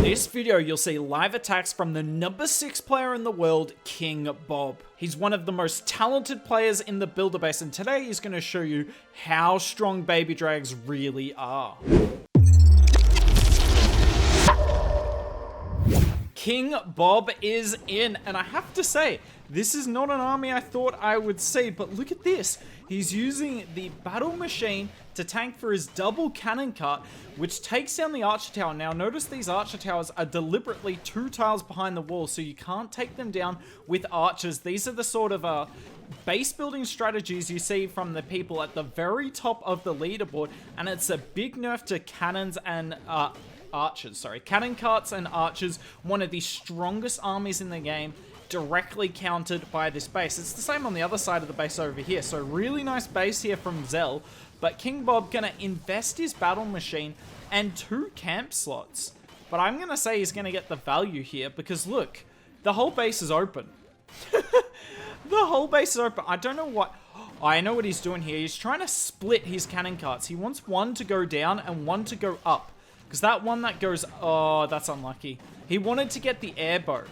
this video, you'll see live attacks from the number 6 player in the world, King Bob. He's one of the most talented players in the builder base, and today he's going to show you how strong baby drags really are. King Bob is in, and I have to say, this is not an army I thought I would see, but look at this. He's using the battle machine to tank for his double cannon cart, which takes down the archer tower. Now notice these archer towers are deliberately 2 tiles behind the wall, so you can't take them down with archers. These are the sort of base building strategies you see from the people at the very top of the leaderboard, and it's a big nerf to cannons and archers, sorry. Cannon carts and archers, one of the strongest armies in the game, directly countered by this base. It's the same on the other side of the base over here. So really nice base here from Zell, but King Bob gonna invest his battle machine and 2 camp slots. But I'm gonna say he's gonna get the value here because look, the whole base is open. The whole base is open. I don't know what... Oh, I know what he's doing here. He's trying to split his cannon carts. He wants one to go down and one to go up. Because that one that goes... Oh, that's unlucky. He wanted to get the airboat.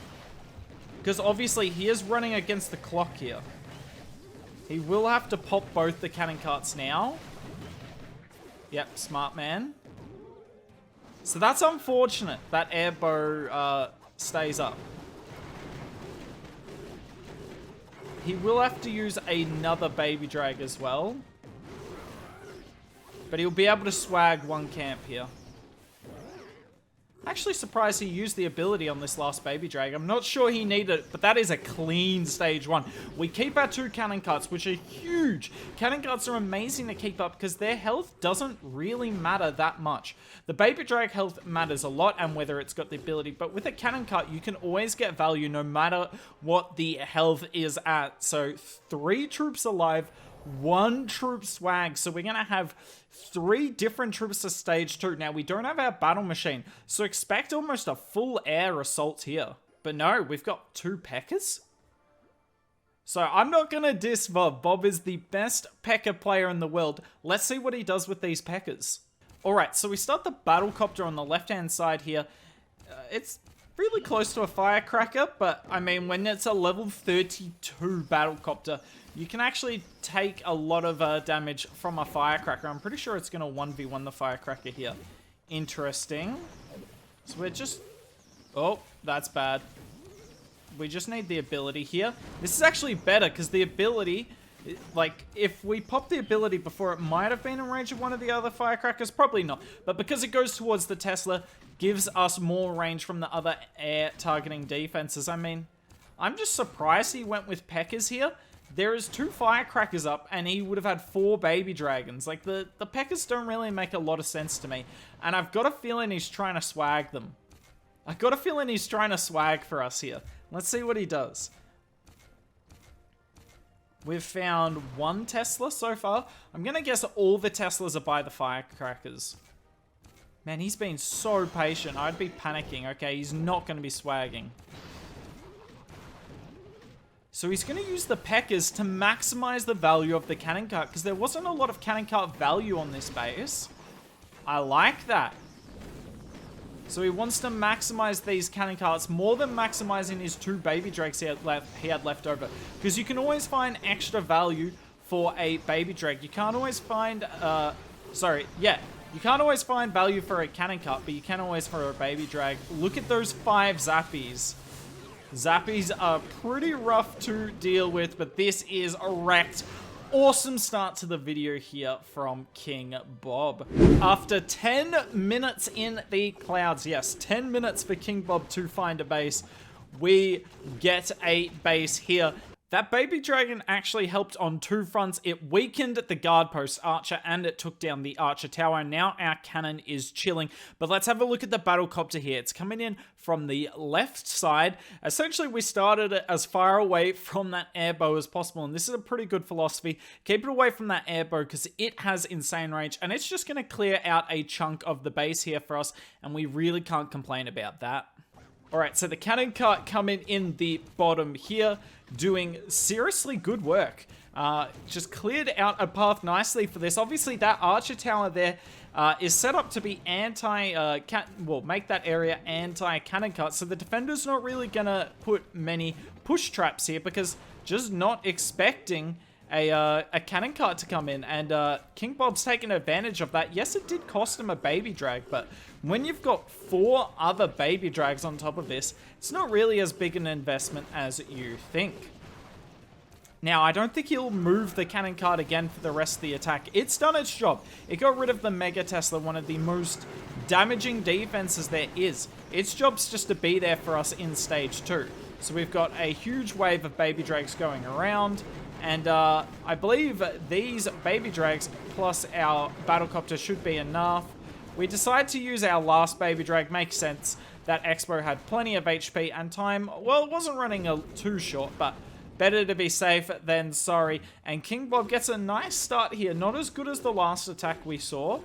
Because obviously he is running against the clock here. He will have to pop both the cannon carts now. Yep, smart man. So that's unfortunate. That airbow stays up. He will have to use another baby drag as well. But he'll be able to swag 1 camp here. Actually surprised he used the ability on this last baby drag. I'm not sure he needed it, but that is a clean stage 1. We keep our 2 cannon carts, which are huge. Cannon carts are amazing to keep up because their health doesn't really matter that much. The baby drag health matters a lot and whether it's got the ability, but with a cannon cart, you can always get value no matter what the health is at. So 3 troops alive, 1 troop swag. So we're going to have 3 different troops to stage 2. Now, we don't have our battle machine, so expect almost a full air assault here. But no, we've got 2 Pekkas. So I'm not going to diss Bob. Bob is the best Pekka player in the world. Let's see what he does with these Pekkas. Alright, so we start the battlecopter on the left-hand side here. It's really close to a firecracker, but I mean, when it's a level 32 battlecopter, you can actually take a lot of damage from a firecracker. I'm pretty sure it's going to 1v1 the firecracker here. Interesting. So we're just... Oh, that's bad. We just need the ability here. This is actually better because the ability... Like, if we pop the ability before, it might have been in range of one of the other firecrackers. Probably not. But because it goes towards the Tesla, gives us more range from the other air targeting defenses. I mean, I'm just surprised he went with Pekkas here. There is 2 firecrackers up, and he would have had 4 baby dragons. Like, the Pekkas don't really make a lot of sense to me. And I've got a feeling he's trying to swag them. I've got a feeling he's trying to swag for us here. Let's see what he does. We've found 1 Tesla so far. I'm going to guess all the Teslas are by the firecrackers. Man, he's been so patient. I'd be panicking. Okay, he's not going to be swagging. So he's going to use the Pekkas to maximize the value of the cannon cart because there wasn't a lot of cannon cart value on this base. I like that. So he wants to maximize these cannon carts more than maximizing his 2 baby drags he had left over. Because you can always find extra value for a baby drag. You can't always find, you can't always find value for a cannon cart, but you can always for a baby drag. Look at those 5 zappies. Zappies are pretty rough to deal with, but this is a wrecked. Awesome start to the video here from King Bob. After 10 minutes in the clouds, yes, 10 minutes for King Bob to find a base, we get a base here. That baby dragon actually helped on 2 fronts. It weakened the guard post archer and it took down the archer tower. And now our cannon is chilling. But let's have a look at the battlecopter here. It's coming in from the left side. Essentially, we started it as far away from that airbow as possible. And this is a pretty good philosophy. Keep it away from that airbow because it has insane range. And it's just going to clear out a chunk of the base here for us. And we really can't complain about that. Alright, so the cannon cart coming in the bottom here, doing seriously good work. Just cleared out a path nicely for this. Obviously, that archer tower there is set up to be make that area anti-cannon cut, so the defender's not really gonna put many push traps here because just not expecting a cannon cart to come in, and King Bob's taking advantage of that. Yes, it did cost him a baby drag, but when you've got 4 other baby drags on top of this, it's not really as big an investment as you think. Now, I don't think he'll move the cannon cart again for the rest of the attack. It's done its job. It got rid of the Mega Tesla, one of the most damaging defenses there is. Its job's just to be there for us in stage 2. So we've got a huge wave of baby drags going around, and I believe these baby drags plus our battlecopter should be enough. We decide to use our last baby drag. Makes sense. That Expo had plenty of HP and time. Well, it wasn't running too short, but better to be safe than sorry. And King Bob gets a nice start here. Not as good as the last attack we saw,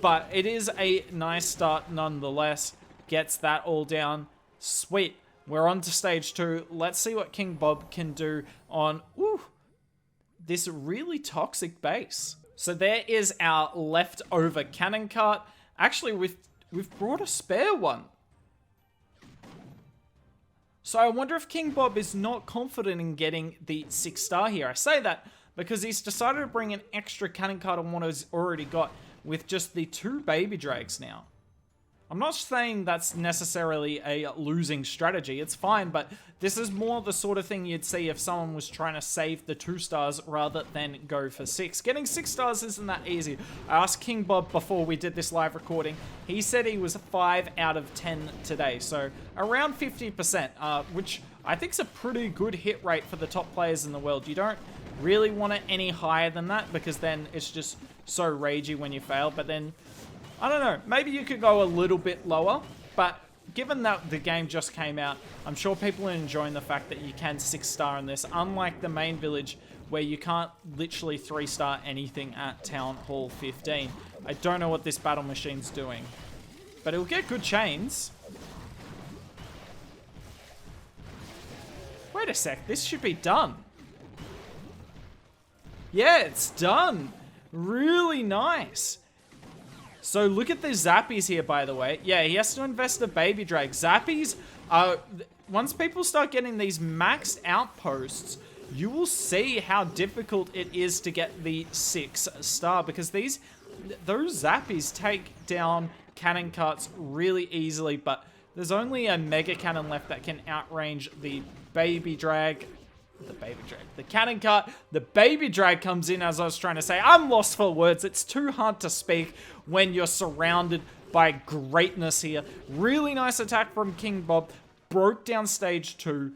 but it is a nice start nonetheless. Gets that all down. Sweet. We're on to stage 2. Let's see what King Bob can do on this really toxic base. So there is our leftover cannon cart. Actually, we've brought a spare one. So I wonder if King Bob is not confident in getting the 6-star here. I say that because he's decided to bring an extra cannon cart on what he's already got with just the 2 baby drags now. I'm not saying that's necessarily a losing strategy. It's fine, but this is more the sort of thing you'd see if someone was trying to save the 2 stars rather than go for 6. Getting 6 stars isn't that easy. I asked King Bob before we did this live recording. He said he was 5 out of 10 today, so around 50%, which I think is a pretty good hit rate for the top players in the world. You don't really want it any higher than that because then it's just so ragey when you fail, but then I don't know, maybe you could go a little bit lower, but given that the game just came out, I'm sure people are enjoying the fact that you can 6-star in this, unlike the main village where you can't literally 3-star anything at Town Hall 15. I don't know what this battle machine's doing, but it'll get good chains. Wait a sec, this should be done. Yeah, it's done. Really nice. So look at the Zappies here, by the way. Yeah, he has to invest a baby drag. Zappies, once people start getting these maxed outposts, you will see how difficult it is to get the 6-star because those Zappies take down cannon carts really easily, but there's only a mega cannon left that can outrange the baby drag. The cannon cart, the baby drag comes in, as I was trying to say. I'm lost for words. It's too hard to speak when you're surrounded by greatness here. Really nice attack from King Bob. Broke down stage 2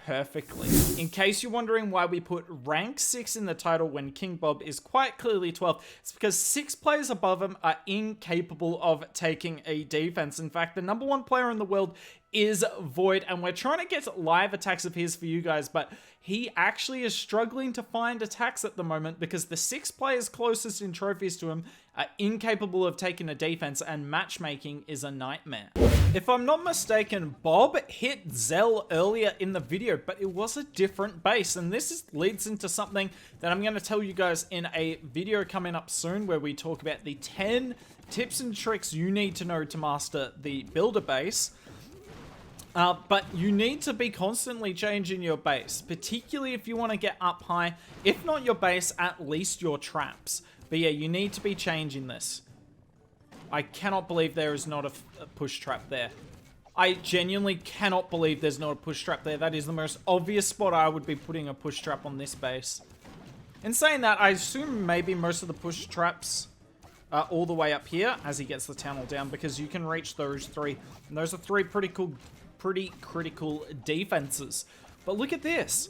perfectly. In case you're wondering why we put rank 6 in the title when King Bob is quite clearly 12, it's because 6 players above him are incapable of taking a defense. In fact, the #1 player in the world is Void, and we're trying to get live attacks of his for you guys, but he actually is struggling to find attacks at the moment because the 6 players closest in trophies to him are incapable of taking a defense, and matchmaking is a nightmare. If I'm not mistaken, Bob hit Zell earlier in the video, but it was a different base, and this leads into something that I'm going to tell you guys in a video coming up soon where we talk about the 10 tips and tricks you need to know to master the builder base. But you need to be constantly changing your base, particularly if you want to get up high. If not your base, at least your traps. But yeah, you need to be changing this. I cannot believe there is not a push trap there. I genuinely cannot believe there's not a push trap there. That is the most obvious spot I would be putting a push trap on this base. In saying that, I assume maybe most of the push traps are all the way up here as he gets the tunnel down, because you can reach those 3. And those are 3 pretty critical defenses. But look at this.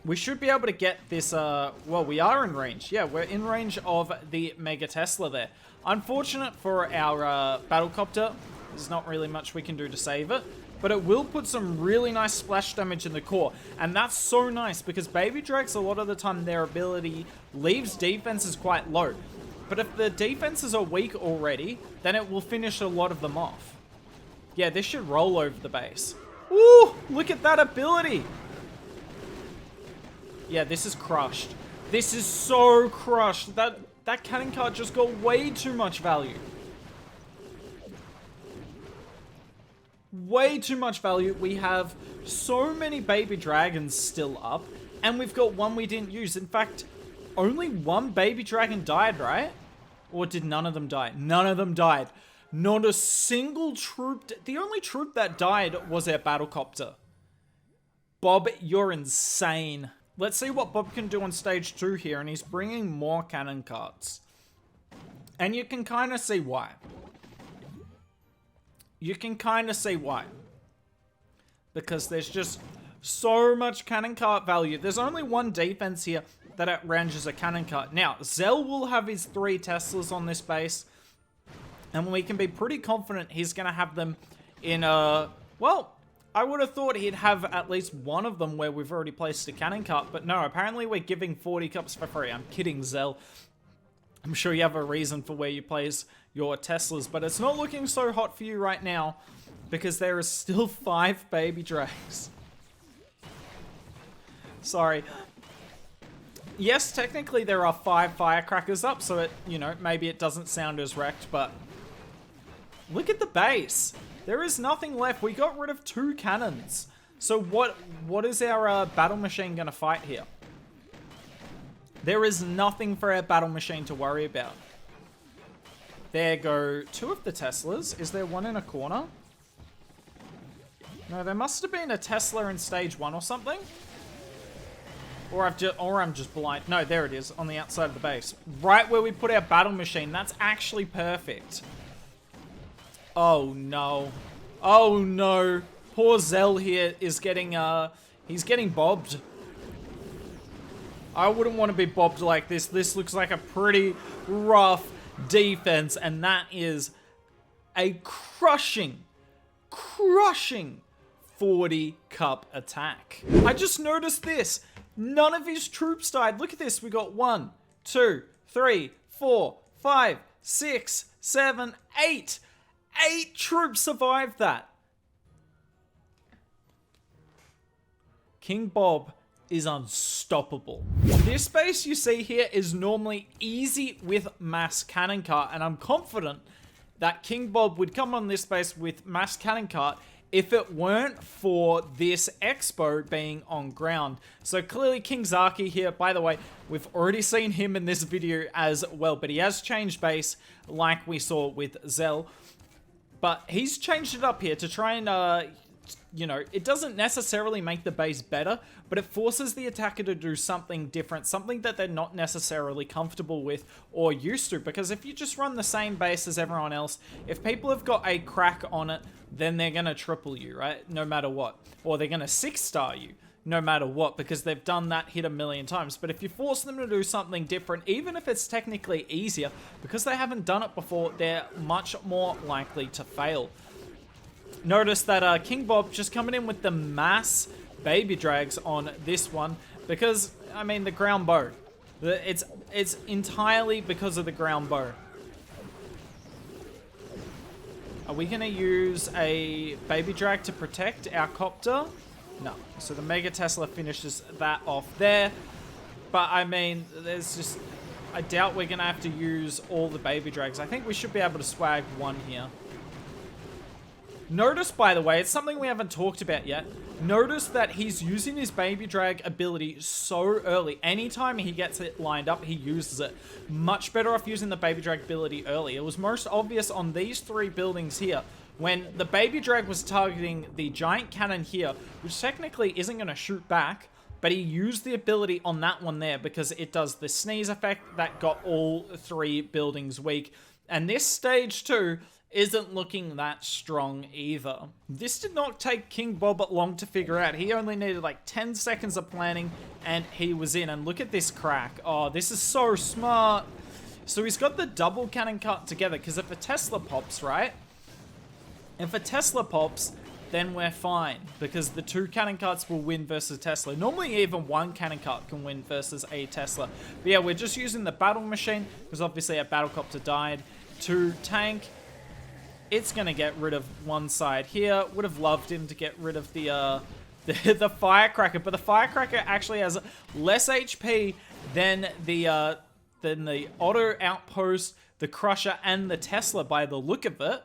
We should be able to get this, well, we are in range. Yeah, we're in range of the Mega Tesla there. Unfortunate for our battlecopter, there's not really much we can do to save it, but it will put some really nice splash damage in the core, and that's so nice because baby drags, a lot of the time their ability leaves defenses quite low. But if the defenses are weak already, then it will finish a lot of them off. Yeah, this should roll over the base. Ooh, look at that ability. Yeah, this is crushed. This is so crushed. That that cannon cart just got way too much value. Way too much value. We have so many baby dragons still up, and we've got one we didn't use. In fact, only one baby dragon died, right? Or did none of them die? None of them died. Not a single troop. The only troop that died was our battlecopter. Bob, you're insane. Let's see what Bob can do on stage 2 here, and he's bringing more cannon carts. And you can kind of see why. You can kind of see why. Because there's just so much cannon cart value. There's only one defense here that outranges a cannon cart. Now, Zell will have his 3 Teslas on this base. And we can be pretty confident he's going to have them in a... Well, I would have thought he'd have at least one of them where we've already placed a cannon cart. But no, apparently we're giving 40 cups for free. I'm kidding, Zell. I'm sure you have a reason for where you place your Teslas. But it's not looking so hot for you right now, because there is still 5 baby drags. Sorry. Yes, technically there are 5 firecrackers up, so it, you know, maybe it doesn't sound as wrecked, but look at the base. There is nothing left. We got rid of 2 cannons. So what is our battle machine going to fight here? There is nothing for our battle machine to worry about. There go 2 of the Teslas. Is there one in a corner? No, there must have been a Tesla in stage 1 or something. Or I'm just blind. No, there it is, on the outside of the base. Right where we put our battle machine. That's actually perfect. Oh, no. Oh, no. Poor Zell here is getting, he's getting bobbed. I wouldn't want to be bobbed like this. This looks like a pretty rough defense, and that is a crushing 40 cup attack. I just noticed this. None of his troops died. Look at this. We got 1, 2, 3, 4, 5, 6, 7, 8. 8 troops survived that. King Bob is unstoppable. This base you see here is normally easy with mass cannon cart, and I'm confident that King Bob would come on this base with mass cannon cart if it weren't for this expo being on ground. So clearly King Zaki here, by the way, we've already seen him in this video as well, but he has changed base like we saw with Zell. But he's changed it up here to try and, you know, it doesn't necessarily make the base better, but it forces the attacker to do something different, something that they're not necessarily comfortable with or used to. Because if you just run the same base as everyone else, if people have got a crack on it, then they're going to triple you, right? No matter what. Or they're going to 6-star you, no matter what, because they've done that hit a million times. But if you force them to do something different, even if it's technically easier, because they haven't done it before, they're much more likely to fail. Notice that King Bob just coming in with the mass baby drags on this one, because, I mean, the ground bow. It's entirely because of the ground bow. Are we going to use a baby drag to protect our copter? No. So the Mega Tesla finishes that off there. But, I mean, there's just... I doubt we're going to have to use all the baby drags. I think we should be able to swag one here. Notice, by the way, it's something we haven't talked about yet. Notice that he's using his baby drag ability so early. Anytime he gets it lined up, he uses it. Much better off using the baby drag ability early. It was most obvious on these 3 buildings here. When the baby drag was targeting the giant cannon here, which technically isn't going to shoot back, but he used the ability on that one there because it does the sneeze effect that got all 3 buildings weak. And this stage 2 isn't looking that strong either. This did not take King Bob long to figure out. He only needed like 10 seconds of planning and he was in. And look at this crack. Oh, this is so smart. So he's got the double cannon cut together, because if a Tesla pops, right? If a Tesla pops, then we're fine, because the 2 cannon carts will win versus Tesla. Normally even 1 cannon cart can win versus a Tesla. But yeah, we're just using the battle machine, because obviously our battlecopter died, to tank. It's going to get rid of one side here. Would have loved him to get rid of the firecracker, but the firecracker actually has less HP than the then the auto outpost, the crusher, and the Tesla by the look of it.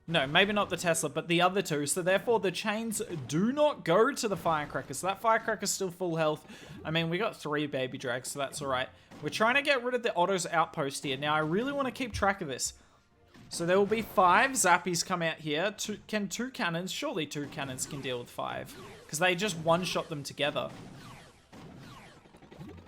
No, maybe not the Tesla, but the other two. So therefore, the chains do not go to the firecracker. So that firecracker's still full health. I mean, we got 3 baby drags, so that's all right. We're trying to get rid of the auto's outpost here. Now, I really want to keep track of this. So there will be 5 zappies come out here. Can 2 cannons? Surely 2 cannons can deal with 5. Because they just one-shot them together.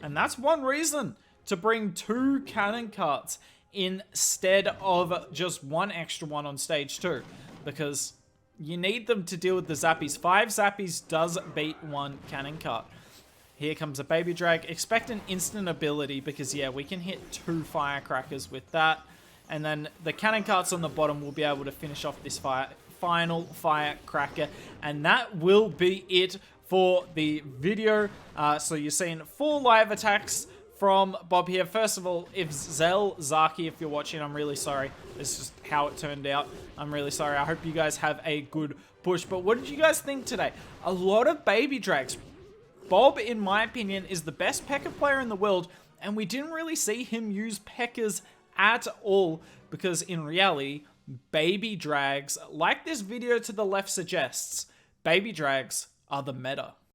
And that's one reason to bring 2 cannon carts instead of just 1 extra one on stage 2, because you need them to deal with the zappies. 5 zappies does beat 1 cannon cart. Here comes a baby drag. Expect an instant ability, because yeah, we can hit 2 firecrackers with that, and then the cannon carts on the bottom will be able to finish off this final firecracker, and that will be it for the video. So you're seeing 4 live attacks from Bob here. First of all, if Zaki, if you're watching, I'm really sorry. This is just how it turned out. I'm really sorry. I hope you guys have a good push. But what did you guys think today? A lot of baby drags. Bob, in my opinion, is the best Pekka player in the world, and we didn't really see him use Pekkas at all, because in reality, baby drags, like this video to the left suggests, baby drags are the meta.